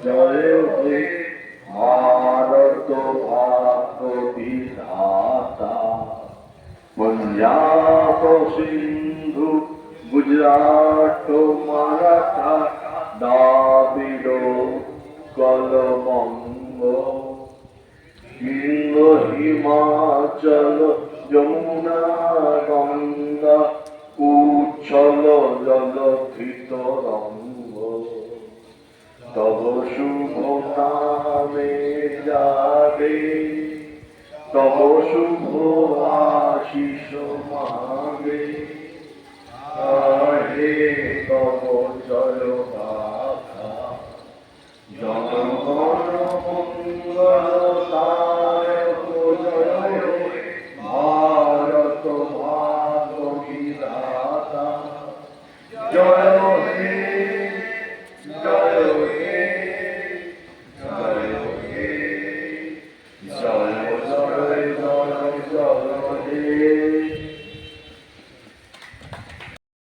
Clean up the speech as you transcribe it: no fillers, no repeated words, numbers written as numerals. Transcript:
জয় হে ভারত ভাগ্য বিধাতা। পঞ্জাব সিন্ধু গুজরাট মারাঠা দ্রাবিড় কলবঙ্গ সিন্ধু হিমাচল যমুনা গঙ্গা উচ্ছল জলধিত রঙ্গ। তব শুভ নামে যাবে তব শুভ আশিস মাগে। হে তব জয় গাথা জনগণ মঙ্গলদায়ক জয় হে ভারত ভাগ্য বিধাতা। জয় হে জয় হে জয় হে জয় জয় জয় জয় হে।